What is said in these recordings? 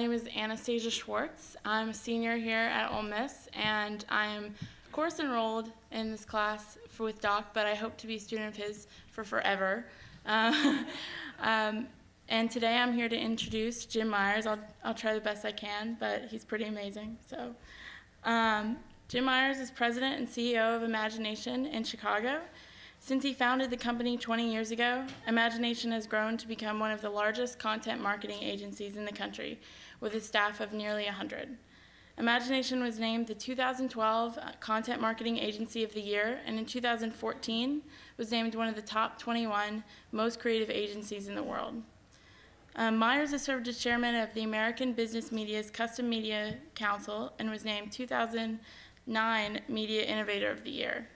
name is Anastasia Schwartz. I'm a senior here at Ole Miss, and I am, of course, enrolled in this class with Doc, but I hope to be a student of his for forever. And today I'm here to introduce Jim Meyers. I'll try the best I can, but he's pretty amazing. So, Jim Meyers is president and CEO of iMagination in Chicago. Since he founded the company 20 years ago, iMagination has grown to become one of the largest content marketing agencies in the country, with a staff of nearly 100. iMagination was named the 2012 Content Marketing Agency of the Year, and in 2014 was named one of the top 21 most creative agencies in the world. Meyers has served as chairman of the American Business Media's Custom Media Council and was named 2009 Media Innovator of the Year.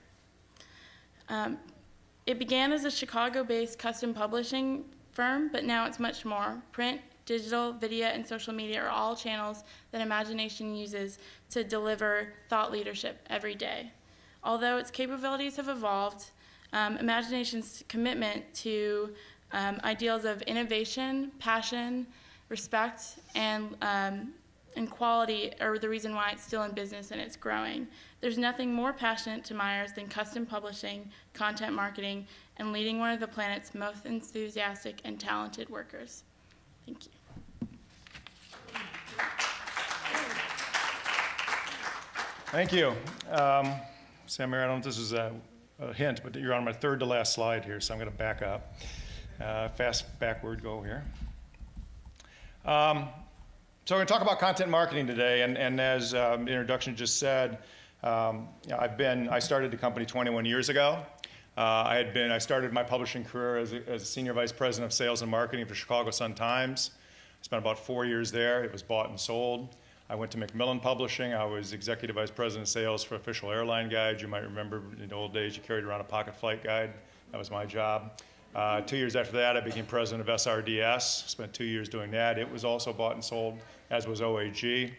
It began as a Chicago-based custom publishing firm, but now it's much more. Print, digital, video, and social media are all channels that iMagination uses to deliver thought leadership every day. Although its capabilities have evolved, iMagination's commitment to ideals of innovation, passion, respect, and quality are the reason why it's still in business and it's growing. There's nothing more passionate to Meyers than custom publishing, content marketing, and leading one of the planet's most enthusiastic and talented workers. Thank you. Thank you. Sam, I don't know if this is a hint, but you're on my third to last slide here, so I'm going to back up. Fast backward go here. So we're going to talk about content marketing today, and as the introduction just said, I started the company 21 years ago. I started my publishing career as a senior vice president of sales and marketing for Chicago Sun-Times. I spent about 4 years there. It was bought and sold. I went to Macmillan Publishing. I was executive vice president of sales for Official Airline Guide. You might remember in the old days you carried around a pocket flight guide. That was my job. 2 years after that, I became president of SRDS. Spent 2 years doing that. It was also bought and sold, as was OAG.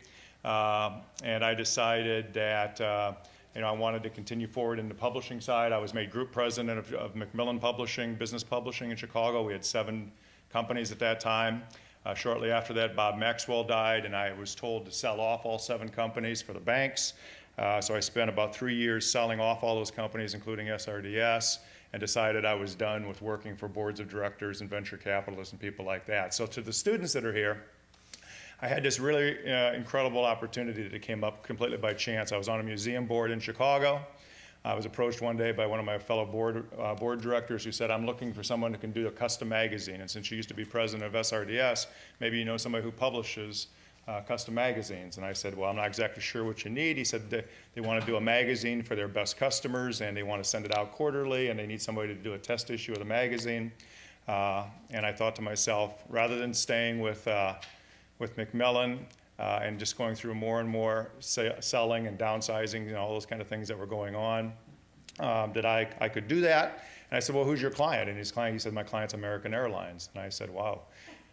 And I decided that I wanted to continue forward in the publishing side. I was made group president of Macmillan Publishing, business publishing in Chicago. We had 7 companies at that time. Shortly after that, Bob Maxwell died, and I was told to sell off all 7 companies for the banks. So I spent about 3 years selling off all those companies, including SRDS, and decided I was done with working for boards of directors and venture capitalists and people like that. So to the students that are here, I had this really incredible opportunity that came up completely by chance. I was on a museum board in Chicago. I was approached one day by one of my fellow board directors who said, I'm looking for someone who can do a custom magazine. And since you used to be president of SRDS, maybe you know somebody who publishes custom magazines. And I said, well, I'm not exactly sure what you need. He said they want to do a magazine for their best customers, and they want to send it out quarterly, and they need somebody to do a test issue of the magazine. And I thought to myself, rather than staying with Macmillan and just going through more and more selling and downsizing, all those kind of things that were going on, that I could do that. And I said, well, who's your client? And he said, my client's American Airlines. And I said, wow.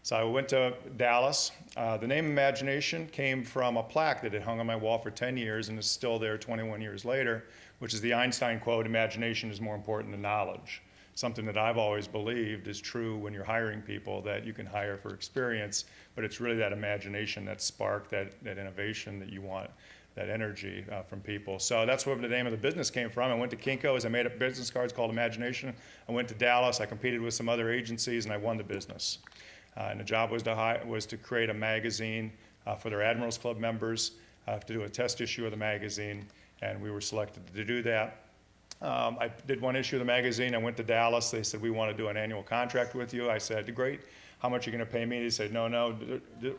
So I went to Dallas. The name iMagination came from a plaque that had hung on my wall for 10 years and is still there 21 years later, which is the Einstein quote, imagination is more important than knowledge. Something that I've always believed is true when you're hiring people, that you can hire for experience, but it's really that imagination, that spark, that innovation that you want, that energy from people. So that's where the name of the business came from. I went to Kinko's. I made up business cards called iMagination. I went to Dallas. I competed with some other agencies, and I won the business. And the job was to create a magazine for their Admirals Club members, to do a test issue of the magazine, and we were selected to do that. I did one issue of the magazine. I went to Dallas. They said, we want to do an annual contract with you. I said, great. How much are you going to pay me? They said, no,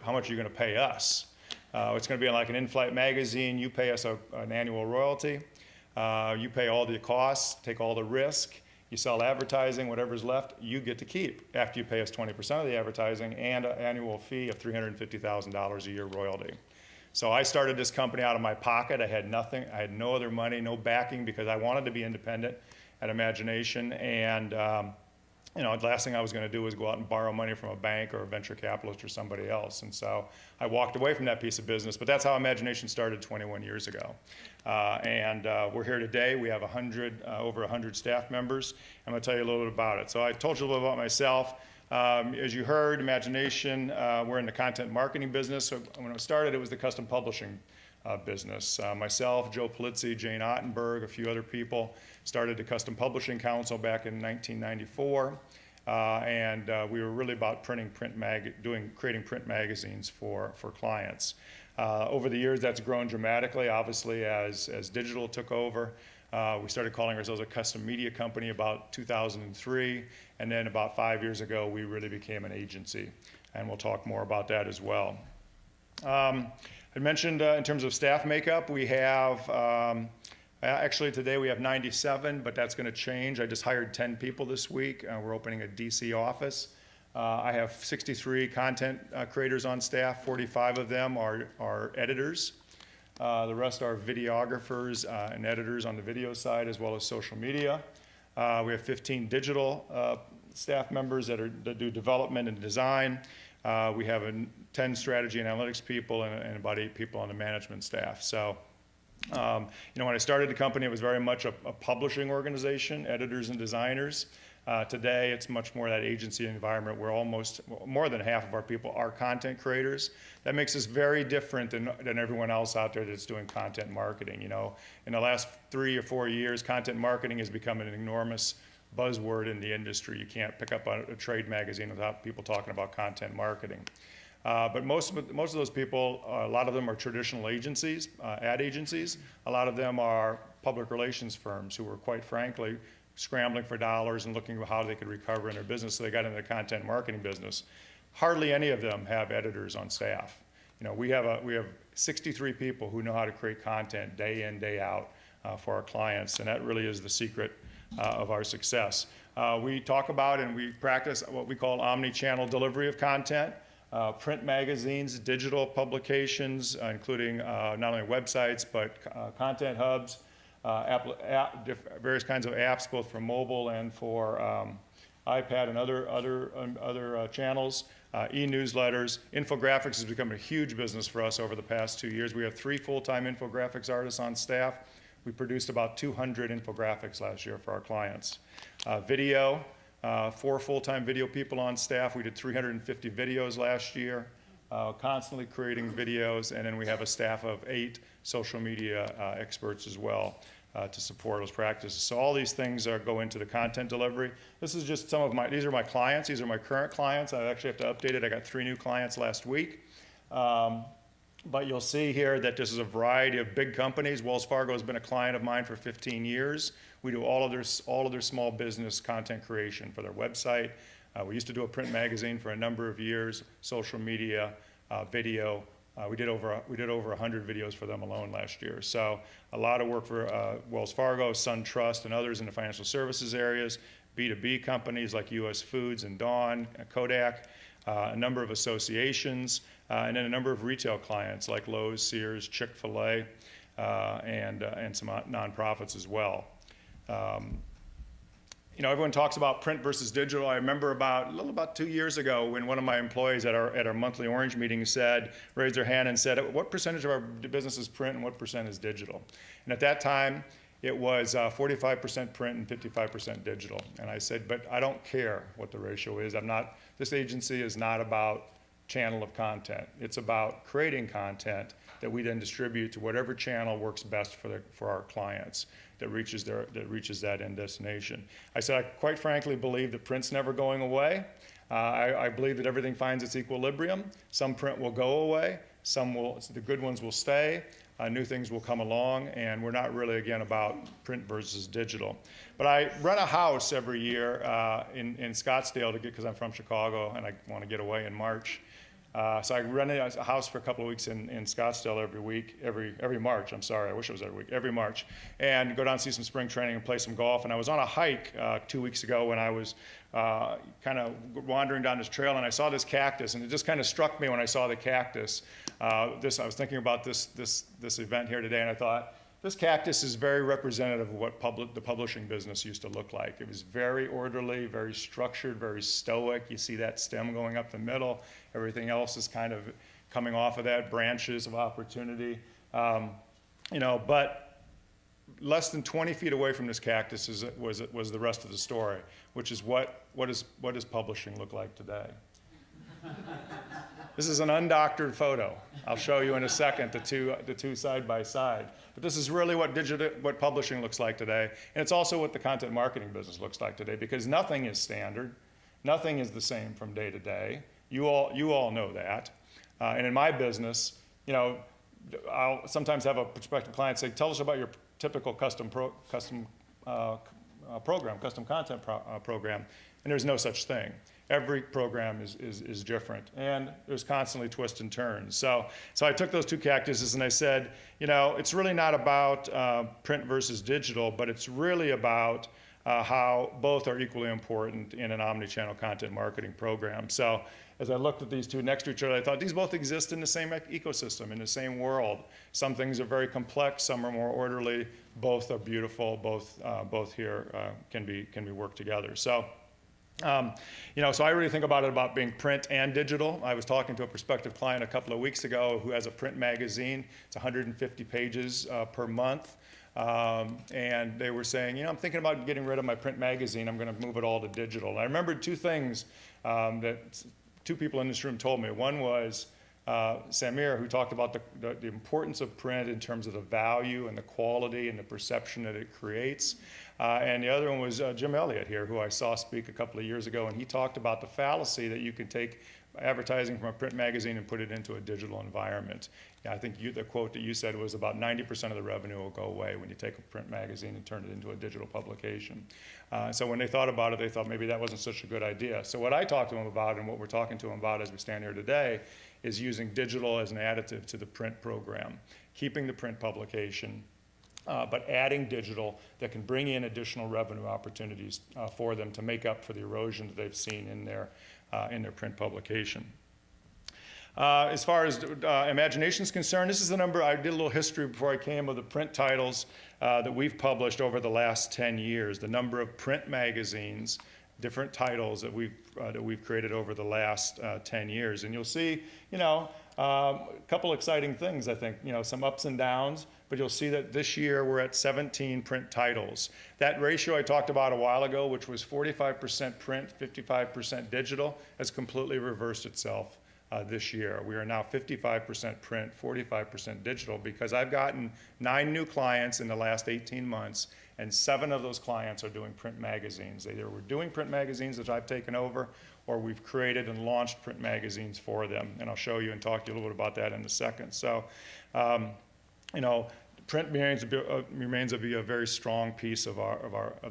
how much are you going to pay us? It's going to be like an in-flight magazine. You pay us an annual royalty. You pay all the costs, take all the risk. You sell advertising, whatever's left, you get to keep after you pay us 20% of the advertising and an annual fee of $350,000 a year royalty. So I started this company out of my pocket. I had nothing. I had no other money, no backing, because I wanted to be independent at iMagination. And the last thing I was going to do was go out and borrow money from a bank or a venture capitalist or somebody else. And so I walked away from that piece of business. But that's how iMagination started 21 years ago. We're here today. We have over 100 staff members. I'm going to tell you a little bit about it. So I told you a little bit about myself. As you heard, Imagination, we're in the content marketing business. So when I started, it was the custom publishing business. Myself, Joe Polizzi, Jane Ottenberg, a few other people started the Custom Publishing Council back in 1994. We were really about creating print magazines for clients. Over the years, that's grown dramatically, obviously, as digital took over. We started calling ourselves a custom media company about 2003, and then about 5 years ago, we really became an agency, and we'll talk more about that as well. I mentioned in terms of staff makeup, we have, actually today we have 97, but that's gonna change. I just hired 10 people this week. We're opening a DC office. I have 63 content creators on staff. 45 of them are editors. The rest are videographers and editors on the video side, as well as social media. We have 15 digital staff members that do development and design. We have 10 strategy and analytics people and about 8 people on the management staff. So, when I started the company, it was very much a publishing organization, editors and designers. Today, it's much more that agency environment where more than half of our people are content creators. That makes us very different than everyone else out there that's doing content marketing. In the last 3 or 4 years, content marketing has become an enormous buzzword in the industry. You can't pick up a trade magazine without people talking about content marketing. But most of those people, a lot of them are traditional agencies, ad agencies. A lot of them are public relations firms who are, quite frankly, scrambling for dollars and looking at how they could recover in their business, so they got into the content marketing business. Hardly any of them have editors on staff. We have 63 people who know how to create content day in, day out for our clients, and that really is the secret of our success. We talk about and we practice what we call omni-channel delivery of content. Print magazines, digital publications, including not only websites, but content hubs, various kinds of apps, both for mobile and for iPad and other channels, e-newsletters. Infographics has become a huge business for us over the past 2 years. We have 3 full-time infographics artists on staff. We produced about 200 infographics last year for our clients. Video, 4 full-time video people on staff. We did 350 videos last year, constantly creating videos, and then we have a staff of 8 social media experts as well to support those practices. So all these things go into the content delivery. This is just these are my clients. These are my current clients. I actually have to update it. I got 3 new clients last week. But you'll see here that this is a variety of big companies. Wells Fargo has been a client of mine for 15 years. We do all of their small business content creation for their website. We used to do a print magazine for a number of years, social media, video. We did over 100 videos for them alone last year. So a lot of work for Wells Fargo, SunTrust, and others in the financial services areas, B2B companies like US Foods and Dawn, Kodak, a number of associations, and then a number of retail clients like Lowe's, Sears, Chick-fil-A, and some nonprofits as well. Everyone talks about print versus digital. I remember about 2 years ago when one of my employees at our monthly Orange meeting raised their hand and said, what percentage of our business is print and what percent is digital? And at that time, it was 45% print and 55% digital. And I said, but I don't care what the ratio is. This agency is not about channel of content. It's about creating content that we then distribute to whatever channel works best for our clients that reaches that end destination. I said, I quite frankly believe that print's never going away. I believe that everything finds its equilibrium. Some print will go away. The good ones will stay. New things will come along, and we're not really, again, about print versus digital. But I rent a house every year in Scottsdale because I'm from Chicago and I want to get away in March. So I rented a house for a couple of weeks in Scottsdale every March. I'm sorry, I wish it was every week, every March. And go down and see some spring training and play some golf. And I was on a hike 2 weeks ago when I was kind of wandering down this trail, and I saw this cactus, and it just kind of struck me when I saw the cactus. I was thinking about this event here today, and I thought, this cactus is very representative of what the publishing business used to look like. It was very orderly, very structured, very stoic. You see that stem going up the middle. Everything else is kind of coming off of that, branches of opportunity. But less than 20 feet away from this cactus was the rest of the story, which is what does publishing look like today? This is an undoctored photo. I'll show you in a second the two side by side. But this is really what publishing looks like today, and it's also what the content marketing business looks like today, because nothing is standard, nothing is the same from day to day. You all know that. And in my business, you know, I'll sometimes have a prospective client say, "Tell us about your typical custom content program," and there's no such thing. Every program is different, and there's constantly twists and turns. So I took those two cactuses and I said, you know, it's really not about print versus digital, but it's really about how both are equally important in an omni-channel content marketing program. So as I looked at these two next to each other, I thought these both exist in the same ecosystem, in the same world. Some things are very complex, some are more orderly. Both are beautiful. Both here can be worked together. So. You know, so I really think about it about being print and digital. I was talking to a prospective client a couple of weeks ago who has a print magazine. It's 150 pages per month. And they were saying, you know, I'm thinking about getting rid of my print magazine. I'm going to move it all to digital. And I remembered two things that two people in this room told me. One was Samir, who talked about the importance of print in terms of the value and the quality and the perception that it creates. And the other one was Jim Elliott here, who I saw speak a couple of years ago, and he talked about the fallacy that you can take advertising from a print magazine and put it into a digital environment. Yeah, I think the quote that you said was about 90% of the revenue will go away when you take a print magazine and turn it into a digital publication. So when they thought about it, they thought maybe that wasn't such a good idea. So what I talked to them about, and what we're talking to them about as we stand here today, is using digital as an additive to the print program, keeping the print publication, but adding digital that can bring in additional revenue opportunities for them to make up for the erosion that they've seen in their print publication. As far as imagination is concerned, this is the number. I did a little history before I came of the print titles that we've published over the last 10 years, the number of print magazines, different titles that we've created over the last 10 years. And you'll see, you know, a couple exciting things, I think, you know, some ups and downs, but you'll see that this year we're at 17 print titles. That ratio I talked about a while ago, which was 45% print, 55% digital, has completely reversed itself this year. We are now 55% print, 45% digital, because I've gotten 9 new clients in the last 18 months, and 7 of those clients are doing print magazines. They either were doing print magazines that I've taken over, or we've created and launched print magazines for them. And I'll show you and talk to you a little bit about that in a second. So, you know, print remains to be a very strong piece of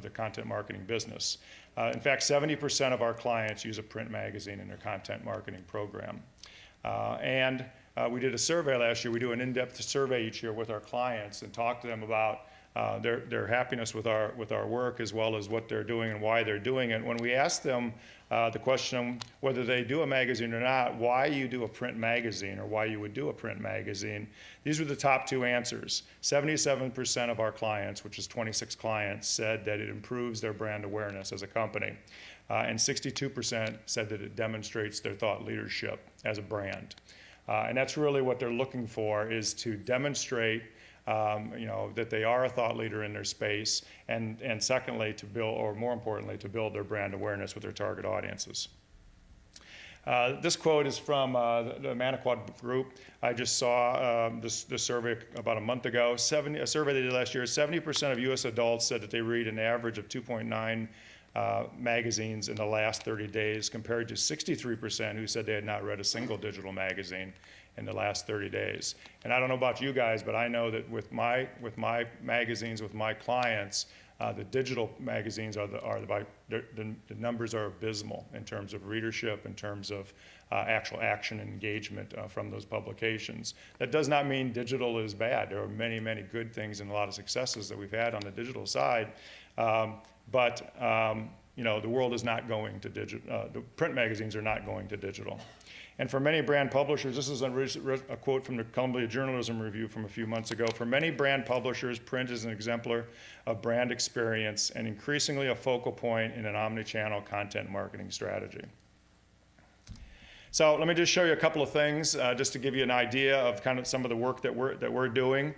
the content marketing business. In fact, 70% of our clients use a print magazine in their content marketing program. And we did a survey last year. We do an in-depth survey each year with our clients and talk to them about their happiness with our work, as well as what they're doing and why they're doing it. When we ask them the question whether they do a magazine or not, why you do a print magazine or why you would do a print magazine, these were the top 2 answers. 77% of our clients, which is 26 clients, said that it improves their brand awareness as a company. And 62% said that it demonstrates their thought leadership as a brand. And that's really what they're looking for, is to demonstrate you know, that they are a thought leader in their space, and secondly, to build, or more importantly, to build their brand awareness with their target audiences. This quote is from the Manaquad Group. I just saw this survey about a month ago. A survey they did last year, 70% of U.S. adults said that they read an average of 2.9 magazines in the last 30 days, compared to 63% who said they had not read a single digital magazine in the last 30 days. And I don't know about you guys, but I know that with my magazines, with my clients, the digital magazines the numbers are abysmal in terms of readership, in terms of actual action and engagement from those publications. That does not mean digital is bad. There are many, many good things and a lot of successes that we've had on the digital side. But you know, the world is not going to digital. The print magazines are not going to digital. And for many brand publishers, this is a quote from the Columbia Journalism Review from a few months ago. For many brand publishers, print is an exemplar of brand experience and increasingly a focal point in an omni-channel content marketing strategy. So let me just show you a couple of things, just to give you an idea of kind of some of the work that we're doing.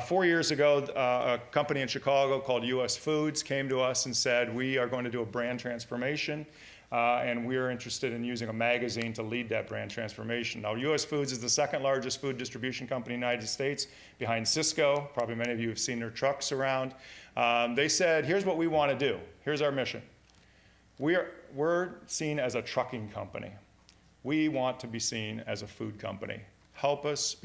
4 years ago, a company in Chicago called US Foods came to us and said, we are going to do a brand transformation, and we are interested in using a magazine to lead that brand transformation. Now, US Foods is the second largest food distribution company in the United States, behind Cisco. Probably many of you have seen their trucks around. They said, here's what we want to do. Here's our mission. We're seen as a trucking company. We want to be seen as a food company. Help us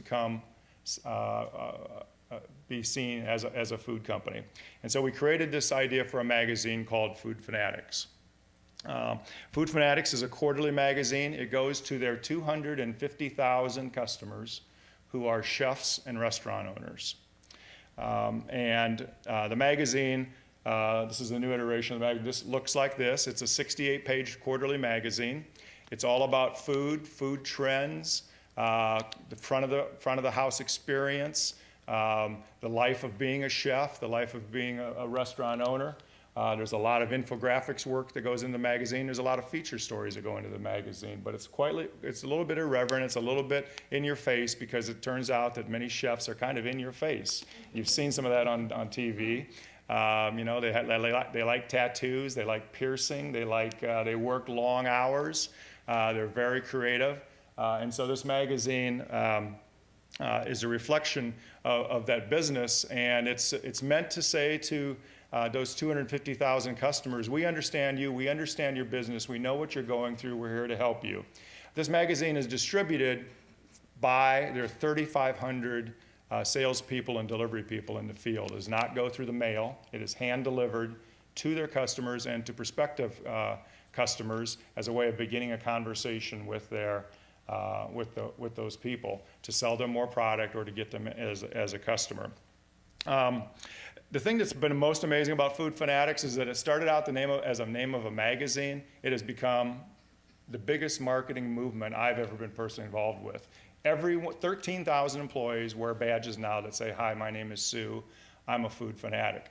be seen as a food company. And so we created this idea for a magazine called Food Fanatics. Food Fanatics is a quarterly magazine. It goes to their 250,000 customers who are chefs and restaurant owners. The magazine, this is a new iteration of the magazine. This looks like this. It's a 68-page quarterly magazine. It's all about food, food trends, the front of the house experience, the life of being a chef, the life of being a restaurant owner. There's a lot of infographics work that goes into the magazine. There's a lot of feature stories that go into the magazine, but it's a little bit irreverent. It's a little bit in your face, because it turns out that many chefs are kind of in your face. You've seen some of that on TV. You know, they like tattoos, they like piercing, they work long hours. They're very creative. And so this magazine is a reflection of that business, and it's meant to say to those 250,000 customers, we understand you, we understand your business, we know what you're going through, we're here to help you. This magazine is distributed by their 3,500 salespeople and delivery people in the field. It does not go through the mail. It is hand-delivered to their customers and to prospective customers as a way of beginning a conversation with with those people to sell them more product or to get them as a customer. The thing that's been most amazing about Food Fanatics is that it started out as a name of a magazine. It has become the biggest marketing movement I've ever been personally involved with. 13,000 employees wear badges now that say, hi, my name is Sue, I'm a food fanatic.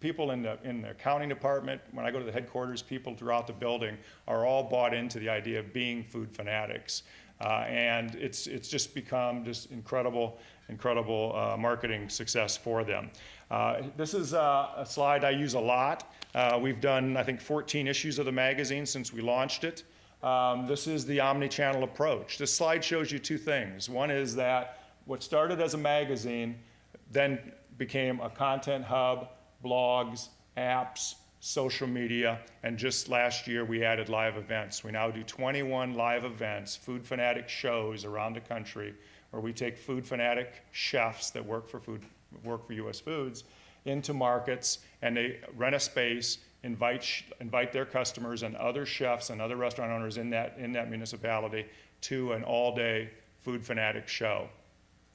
People in the accounting department, when I go to the headquarters, people throughout the building are all bought into the idea of being food fanatics. And it's just become this incredible marketing success for them. This is a slide I use a lot. We've done, I think, 14 issues of the magazine since we launched it. This is the omni-channel approach. This slide shows you two things. One is that what started as a magazine then became a content hub, blogs, apps, social media, and just last year we added live events. We now do 21 live events, food fanatic shows around the country, where we take food fanatic chefs that work for US Foods into markets, and they rent a space, invite their customers and other chefs and other restaurant owners in that municipality to an all-day food fanatic show.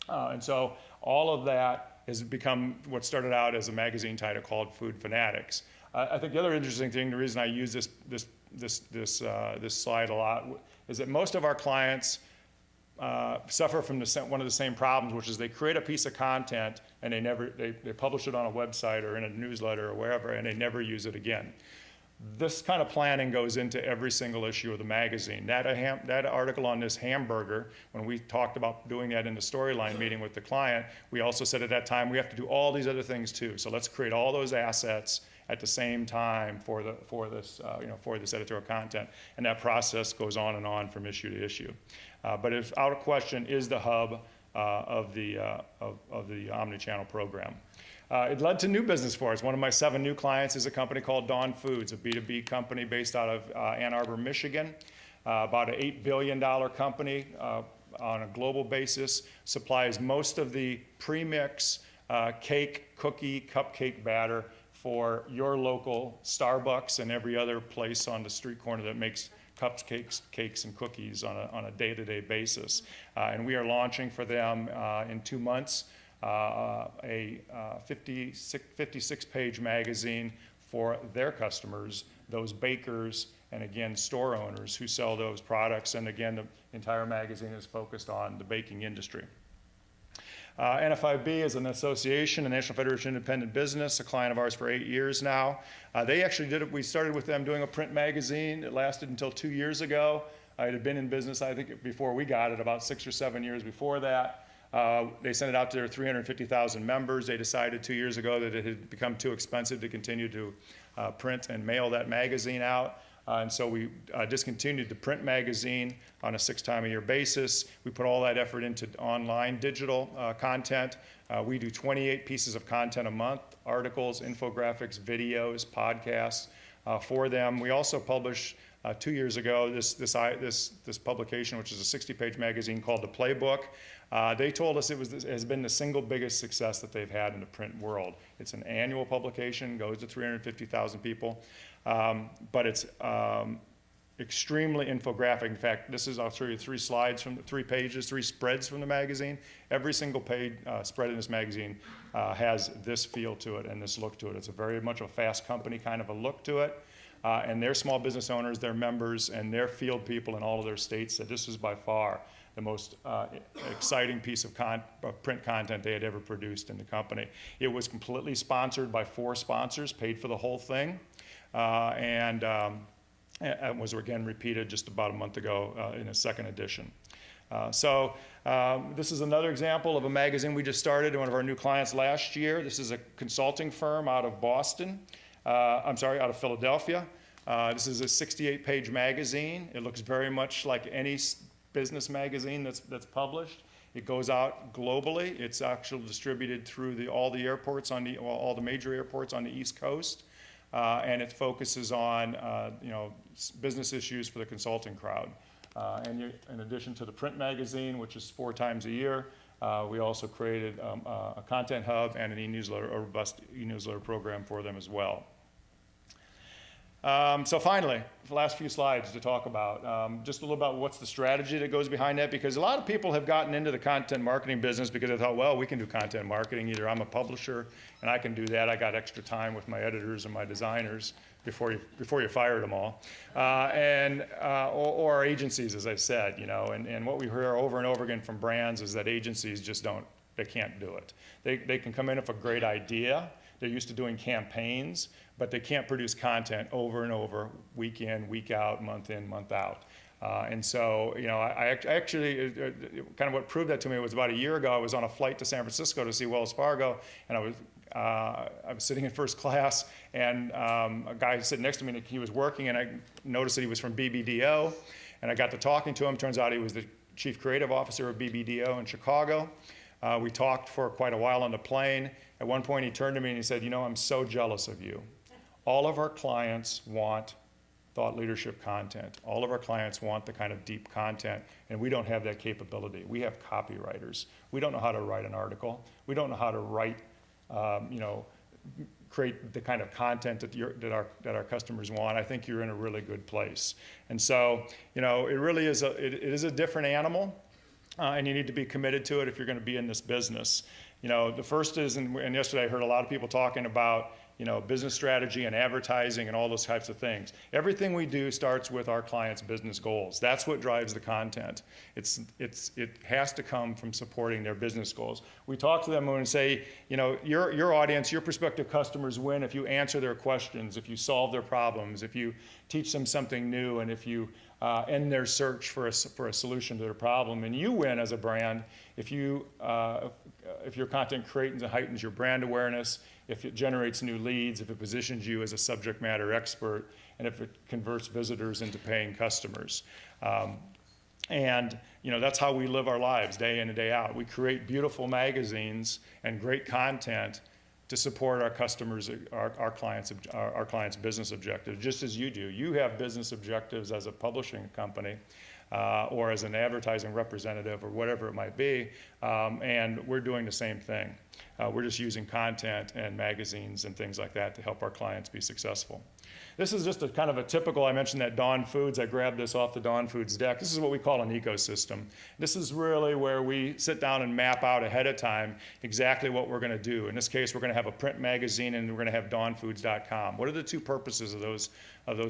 And so all of that has become what started out as a magazine title called Food Fanatics. I think the other interesting thing, the reason I use this slide a lot, is that most of our clients suffer from one of the same problems, which is they create a piece of content and they publish it on a website or in a newsletter or wherever, and they never use it again. This kind of planning goes into every single issue of the magazine. That article on this hamburger, when we talked about doing that in the storyline meeting with the client, we also said at that time we have to do all these other things too. So let's create all those assets at the same time for this editorial content, and that process goes on and on from issue to issue. But it's out of question is the hub of the omni-channel program. It led to new business for us. One of my 7 new clients is a company called Dawn Foods, a B2B company based out of Ann Arbor, Michigan. About an $8 billion company on a global basis, supplies most of the premix cake, cookie, cupcake batter for your local Starbucks and every other place on the street corner that makes cupcakes, cakes, and cookies on a day-to-day basis. And we are launching for them in 2 months a 56-page magazine for their customers, those bakers and, again, store owners who sell those products. And again, the entire magazine is focused on the baking industry. NFIB is an association, a National Federation of Independent Business, a client of ours for 8 years now. They actually we started with them doing a print magazine. It lasted until 2 years ago. It had been in business, I think, before we got it, about 6 or 7 years before that. They sent it out to their 350,000 members. They decided 2 years ago that it had become too expensive to continue to print and mail that magazine out. And so we discontinued the print magazine on a 6-time-a-year basis. We put all that effort into online digital content. We do 28 pieces of content a month, articles, infographics, videos, podcasts for them. We also published 2 years ago this publication, which is a 60-page magazine called The Playbook. They told us it has been the single biggest success that they've had in the print world. It's an annual publication, goes to 350,000 people, but it's extremely infographic. In fact, I'll show you 3 slides from 3 pages, 3 spreads from the magazine. Every single page spread in this magazine has this feel to it and this look to it. It's very much a Fast Company kind of a look to it. And their small business owners, their members, and their field people in all of their states said this is by far the most exciting piece of print content they had ever produced in the company. It was completely sponsored by 4 sponsors, paid for the whole thing, and was again repeated just about a month ago in a second edition. This is another example of a magazine we just started, one of our new clients last year. This is a consulting firm out of out of Philadelphia. This is a 68-page magazine. It looks very much like any business magazine that's published. It goes out globally. It's actually distributed through all the airports all the major airports on the East Coast, and it focuses on business issues for the consulting crowd. In addition to the print magazine, which is 4 times a year, we also created a content hub and an e-newsletter, a robust e-newsletter program for them as well. So finally, the last few slides to talk about, just a little about what's the strategy that goes behind that, because a lot of people have gotten into the content marketing business because they thought, well, we can do content marketing. Either I'm a publisher and I can do that. I got extra time with my editors and my designers before you fired them all, or agencies, as I said, and what we hear over and over again from brands is that agencies just they can't do it. They can come in with a great idea. They're used to doing campaigns, but they can't produce content over and over, week in, week out, month in, month out. And so, I actually, kind of what proved that to me was about a year ago, I was on a flight to San Francisco to see Wells Fargo, and I was sitting in first class, and a guy sitting next to me, and he was working, and I noticed that he was from BBDO, and I got to talking to him. Turns out he was the chief creative officer of BBDO in Chicago. We talked for quite a while on the plane. At one point, he turned to me and he said, I'm so jealous of you. All of our clients want thought leadership content. All of our clients want the kind of deep content, and we don't have that capability. We have copywriters. We don't know how to write an article. We don't know how to write, create the kind of content that our customers want. I think you're in a really good place. And so, it really is it is a different animal, and you need to be committed to it if you're going to be in this business. The first is, and yesterday I heard a lot of people talking about, business strategy and advertising and all those types of things. Everything we do starts with our clients' business goals. That's what drives the content. It has to come from supporting their business goals. We talk to them and say, your audience, your prospective customers win if you answer their questions, if you solve their problems, if you teach them something new, and if you end their search for a solution to their problem. And you win as a brand if your content creates and heightens your brand awareness, if it generates new leads, if it positions you as a subject matter expert, and if it converts visitors into paying customers. That's how we live our lives day in and day out. We create beautiful magazines and great content to support our customers, our clients' business objectives, just as you do. You have business objectives as a publishing company or as an advertising representative or whatever it might be, and we're doing the same thing. We're just using content and magazines and things like that to help our clients be successful. This is just a kind of a typical, I mentioned that Dawn Foods, I grabbed this off the Dawn Foods deck. This is what we call an ecosystem. This is really where we sit down and map out ahead of time exactly what we're going to do. In this case, we're going to have a print magazine and we're going to have dawnfoods.com. What are the 2 purposes of those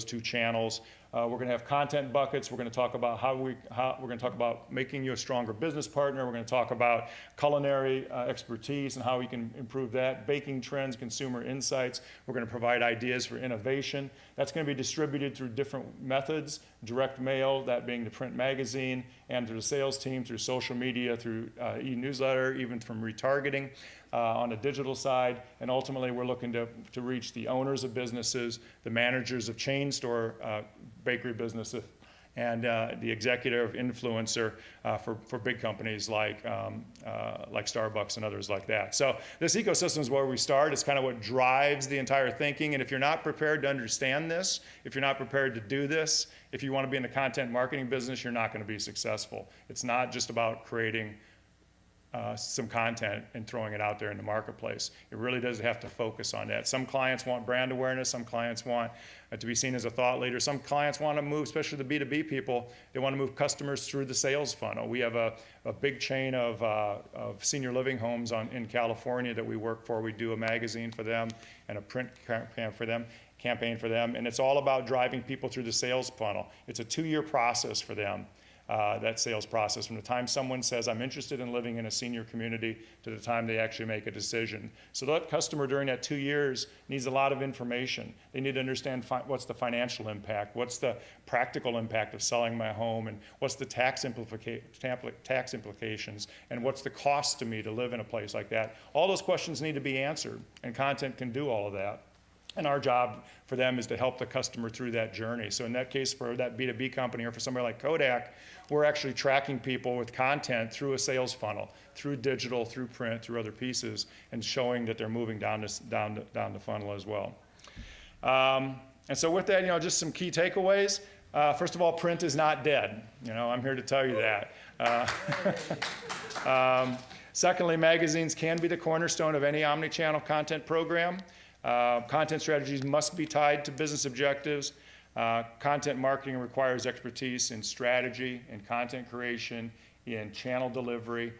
2 channels? We're going to have content buckets. We're going to talk about we're going to talk about making you a stronger business partner. We're going to talk about culinary expertise and how we can improve that, baking trends, consumer insights. We're going to provide ideas for innovation. That's going to be distributed through different methods, direct mail, that being the print magazine, and through the sales team, through social media, through e-newsletter, even from retargeting on the digital side. And ultimately, we're looking to reach the owners of businesses, the managers of chain store bakery businesses, and the executive influencer for big companies like Starbucks and others like that. So this ecosystem is where we start. It's kind of what drives the entire thinking. And if you're not prepared to understand this, if you're not prepared to do this, if you want to be in the content marketing business, you're not going to be successful. It's not just about creating some content and throwing it out there in the marketplace. It really does have to focus on that. Some clients want brand awareness. Some clients want to be seen as a thought leader. Some clients want to move, especially the B2B people, they want to move customers through the sales funnel. We have a big chain of senior living homes in California that we work for. We do a magazine for them and a print campaign for them, and it's all about driving people through the sales funnel. It's a 2-year process for them. That sales process, from the time someone says, I'm interested in living in a senior community, to the time they actually make a decision. So that customer during that 2 years needs a lot of information. They need to understand what's the financial impact, what's the practical impact of selling my home, and what's the tax implications, and what's the cost to me to live in a place like that. All those questions need to be answered, and content can do all of that. And our job for them is to help the customer through that journey. So in that case, for that B2B company or for somebody like Kodak, we're actually tracking people with content through a sales funnel, through digital, through print, through other pieces, and showing that they're moving down the funnel as well. And so with that, just some key takeaways. First of all, print is not dead. I'm here to tell you that. Secondly, magazines can be the cornerstone of any omni-channel content program. Content strategies must be tied to business objectives. Content marketing requires expertise in strategy, in content creation, in channel delivery,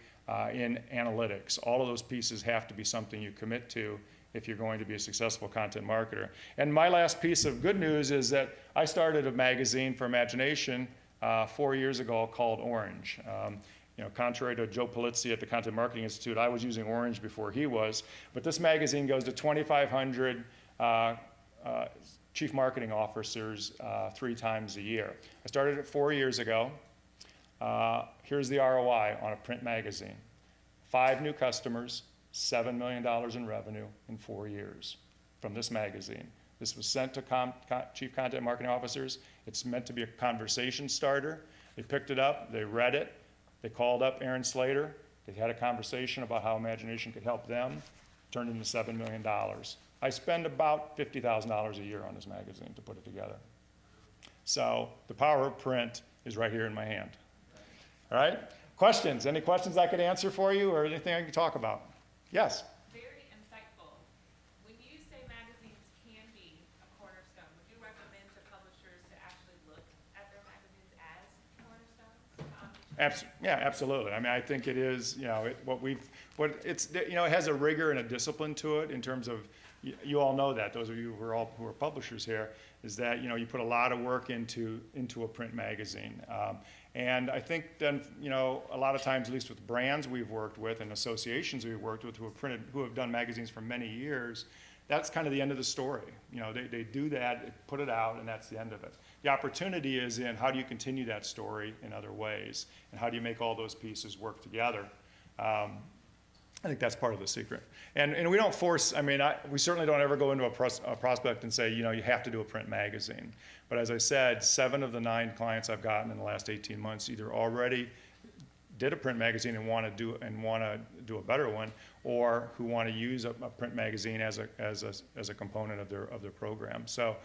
in analytics. All of those pieces have to be something you commit to if you're going to be a successful content marketer. And my last piece of good news is that I started a magazine for Imagination 4 years ago called Orange. Contrary to Joe Polizzi at the Content Marketing Institute, I was using Orange before he was. But this magazine goes to 2,500 chief marketing officers 3 times a year. I started it 4 years ago. Here's the ROI on a print magazine. 5 new customers, $7 million in revenue in 4 years from this magazine. This was sent to chief content marketing officers. It's meant to be a conversation starter. They picked it up, they read it. They called up Aaron Slater. They had a conversation about how Imagination could help them. Turned into $7 million. I spend about $50,000 a year on this magazine to put it together. So the power of print is right here in my hand. All right? Questions? Any questions I could answer for you, or anything I can talk about? Yes? Very insightful. When you say magazines can be a cornerstone, would you recommend to publishers to actually look at their magazines as cornerstones? Yeah, absolutely. I mean, I think it is, it has a rigor and a discipline to it in terms of, you all know that, those of you who are publishers here, is that, you put a lot of work into a print magazine. And I think then, a lot of times, at least with brands we've worked with and associations we've worked with who have done magazines for many years, that's kind of the end of the story. They do that, put it out, and that's the end of it. The opportunity is in how do you continue that story in other ways, and how do you make all those pieces work together. I think that's part of the secret. And we don't force, we certainly don't ever go into a prospect and say, you have to do a print magazine. But as I said, 7 of the 9 clients I've gotten in the last 18 months either already did a print magazine and want to do a better one, or who want to use a print magazine as a component of their program. So,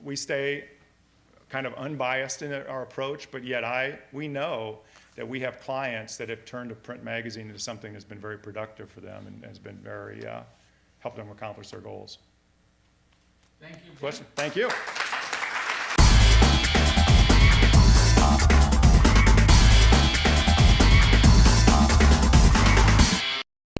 we stay kind of unbiased in our approach, but yet we know that we have clients that have turned a print magazine into something that's been very productive for them and has been very helped them accomplish their goals. Thank you, Jim. Question? Thank you.